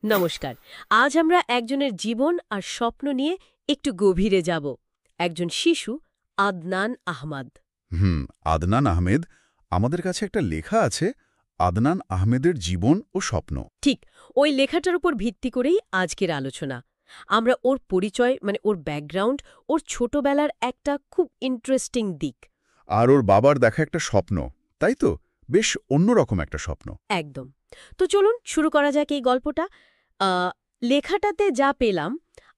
নমস্কার। আজ আমরা একজনের জীবন আর স্বপ্ন নিয়ে একটু গভীরে যাব। একজন শিশু, আদনান আহমদ। হুম। আদনান আহমেদ। আমাদের কাছে একটা লেখা আছে, আদনান আহমেদের জীবন ও স্বপ্ন। ঠিক, ওই লেখাটার উপর ভিত্তি করেই আজকের আলোচনা। আমরা ওর পরিচয় ওর ব্যাকগ্রাউন্ড, ওর ছোটবেলার একটা খুব ইন্টারেস্টিং দিক। আর ওর বাবার দেখা একটা স্বপ্ন, তাই তো? বেশ অন্যরকম একটা স্বপ্ন। একদম। তো চলুন শুরু করা যাক এই গল্পটা। লেখাটাতে যা পেলাম,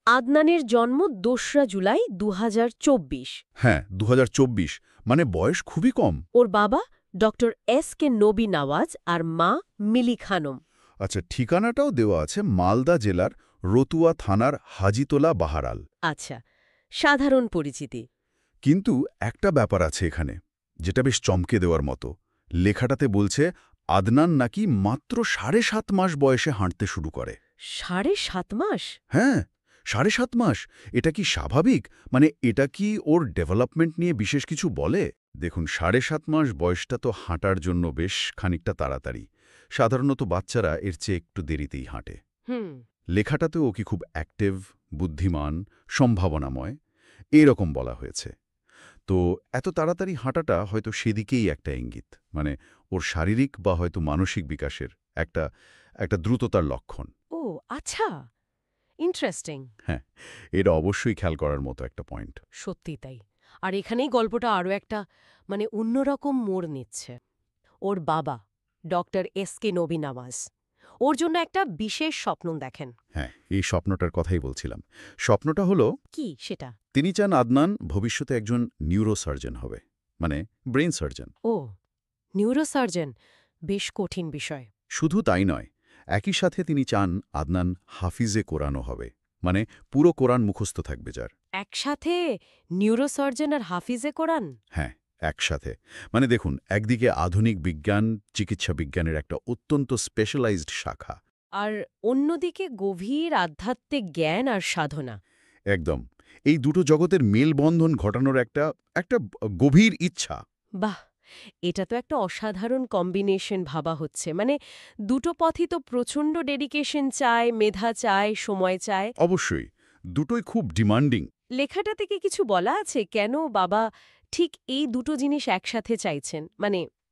আদনানের জন্ম ২রা জুলাই ২০২৪। হ্যাঁ, ২০২৪, মানে বয়স খুবই কম। ওর বাবা ডক্টর এস.কে নবী নওয়াজ আর মা মিলি খানম। আচ্ছা, ঠিকানাটাও দেওয়া আছে মালদা জেলার রতুয়া থানার হাজিতোলা বাহারাল। আচ্ছা, সাধারণ পরিচিতি। কিন্তু একটা ব্যাপার আছে এখানে, যেটা বেশ চমকে দেওয়ার মতো। লেখাটাতে বলছে আদনান নাকি মাত্র ৭.৫ মাস বয়সে হাঁটতে শুরু করে। ৭.৫ মাস? হ্যাঁ, ৭.৫ মাস। এটা কি স্বাভাবিক? মানে এটা কি ওর ডেভেলপমেন্ট নিয়ে বিশেষ কিছু বলে? দেখুন, ৭.৫ মাস বয়সটা তো হাঁটার জন্য বেশ খানিকটা তাড়াতাড়ি। সাধারণত বাচ্চারা এর চেয়ে একটু দেরিতেই হাঁটে। হুম। লেখাটাতেও ও কি খুব অ্যাক্টিভ, বুদ্ধিমান, সম্ভাবনাময় এরকম বলা হয়েছে। তো এত তাড়াতাড়ি হাঁটাটা হয়তো সেদিকেই একটা ইঙ্গিত, মানে ওর শারীরিক বা হয়তো মানসিক বিকাশের একটা একটা দ্রুততার লক্ষণ। ও আচ্ছা, ইন্টারেস্টিং। হ্যাঁ, এটা অবশ্যই খেয়াল করার মতো একটা পয়েন্ট। সত্যি তাই। আর এখানেই গল্পটা আরও একটা অন্যরকম মোড় নিচ্ছে। ওর বাবা ডক্টর এস.কে নবী নওয়াজ ওর জন্য একটা বিশেষ স্বপ্ন দেখেন। হ্যাঁ, এই স্বপ্নটার কথাই বলছিলাম। স্বপ্নটা হলো, কি সেটা? তিনি চান আদনান ভবিষ্যতে একজন নিউরোসার্জন হবে, মানে ব্রেইন সার্জন। ও, নিউরোসার্জন, বেশ কঠিন বিষয়। শুধু তাই নয়, একই সাথে তিনি চান আদনান হাফিজে কোরআনও হবে, মানে পুরো কোরআন মুখস্থ থাকবে যার। একসাথে নিউরোসার্জন আর হাফিজে কোরআন? হ্যাঁ, একসাথে। মানে দেখুন, একদিকে আধুনিক বিজ্ঞান, চিকিৎসা বিজ্ঞানের একটা অত্যন্ত স্পেশালাইজড শাখা। আর অন্যদিকে গভীর আধ্যাত্মিক জ্ঞান আর সাধনা। একদম। এই দুটো জগতের মেলবন্ধন ঘটানোর একটা একটা গভীর ইচ্ছা। বাহ! এটা তো একটা অসাধারণ কম্বিনেশন ভাবা হচ্ছে। দুটো পথই তো প্রচণ্ড ডেডিকেশন চায়, মেধা চায়, সময় চায়। অবশ্যই, দুটোই খুব ডিমান্ডিং। লেখাটা থেকে কিছু বলা আছে কেন বাবা ঠিক এই দুটো জিনিস একসাথে চাইছেন?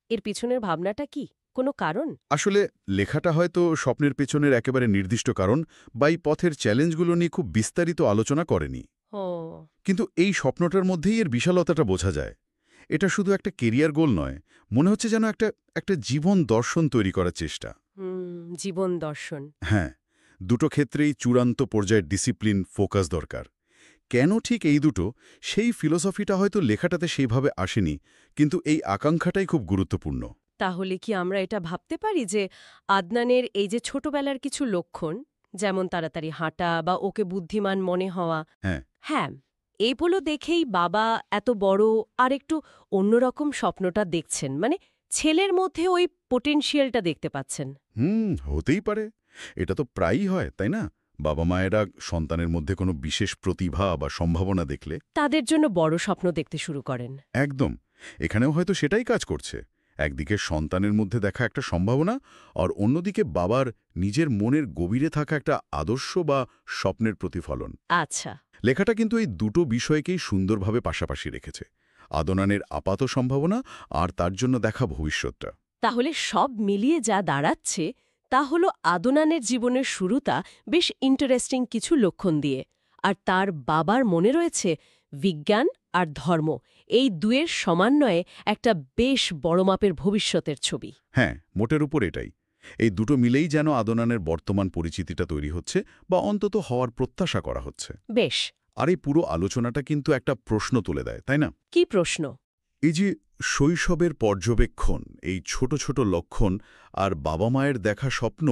এর পিছনের ভাবনাটা কি? কোনো কারণ? আসলে লেখাটা হয়তো স্বপ্নের পেছনের একেবারে নির্দিষ্ট কারণ বা এই পথের চ্যালেঞ্জগুলো নিয়ে খুব বিস্তারিত আলোচনা করেনি। ও। কিন্তু এই স্বপ্নটার মধ্যেই এর বিশালতাটা বোঝা যায়। এটা শুধু একটা কেরিয়ার গোল নয়, মনে হচ্ছে যেন একটা একটা জীবন দর্শন তৈরি করার চেষ্টা। জীবন দর্শন। হ্যাঁ, দুটো ক্ষেত্রেই চূড়ান্ত পর্যায়ের ডিসিপ্লিন, ফোকাস দরকার। কেন ঠিক এই দুটো, সেই ফিলোসফিটা হয়তো লেখাটাতে সেইভাবে আসেনি, কিন্তু এই আকাঙ্ক্ষাটাই খুব গুরুত্বপূর্ণ। তাহলে কি আমরা এটা ভাবতে পারি যে আদনানের এই যে ছোটবেলার কিছু লক্ষণ, যেমন তাড়াতাড়ি হাঁটা বা ওকে বুদ্ধিমান মনে হওয়া, হ্যাঁ। হ্যাঁ, এইগুলো দেখেই বাবা এত বড় আর একটু অন্যরকম স্বপ্নটা দেখছেন, ছেলের মধ্যে ওই পোটেনশিয়ালটা দেখতে পাচ্ছেন। হতেই পারে। এটা তো প্রায়ই হয়, তাই না? বাবা-মায়েরা সন্তানের মধ্যে কোনো বিশেষ প্রতিভা বা সম্ভাবনা দেখলে তাদের জন্য বড় স্বপ্ন দেখতে শুরু করেন। একদম। এখানেও হয়তো সেটাই কাজ করছে। একদিকে সন্তানের মধ্যে দেখা একটা সম্ভাবনা, আর অন্যদিকে বাবার নিজের মনের গভীরে থাকা একটা আদর্শ বা স্বপ্নের প্রতিফলন। আচ্ছা। লেখাটা কিন্তু এই দুটো বিষয়কেই সুন্দরভাবে পাশাপাশি রেখেছে, আদনানের আপাত সম্ভাবনা আর তার জন্য দেখা ভবিষ্যৎটা। তাহলে সব মিলিয়ে যা দাঁড়াচ্ছে তা হলো আদনানের জীবনের শুরুটা বেশ ইন্টারেস্টিং কিছু লক্ষণ দিয়ে, আর তার বাবার মনে রয়েছে বিজ্ঞান আর ধর্ম, এই দুয়ের সমন্বয়ে একটা বেশ বড় মাপের ভবিষ্যতের ছবি। হ্যাঁ, মোটের উপর এটাই। এই দুটো মিলেই যেন আদনানের বর্তমান পরিচিতিটা তৈরি হচ্ছে, বা অন্তত হওয়ার প্রত্যাশা করা হচ্ছে। বেশ। আর এই পুরো আলোচনাটা কিন্তু একটা প্রশ্ন তুলে দেয়, তাই না? কি প্রশ্ন? এই যে শৈশবের পর্যবেক্ষণ, এই ছোট ছোট লক্ষণ আর বাবা-মায়ের দেখা স্বপ্ন,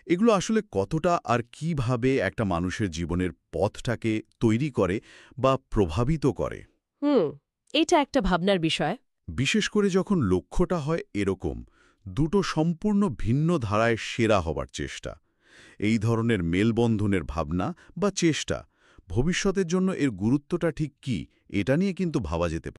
এগুলো আসলে কতটা আর কিভাবে একটা মানুষের জীবনের পথটাকে তৈরি করে বা প্রভাবিত করে। এটা একটা ভাবনার বিষয়। বিশেষ করে যখন লক্ষ্যটা হয় এরকম, দুটো সম্পূর্ণ ভিন্ন ধারায় সেরা হবার চেষ্টা। এই ধরনের মেলবন্ধনের ভাবনা বা চেষ্টা ভবিষ্যতের জন্য এর গুরুত্বটা ঠিক কী, এটা নিয়ে কিন্তু ভাবা যেতে পারে।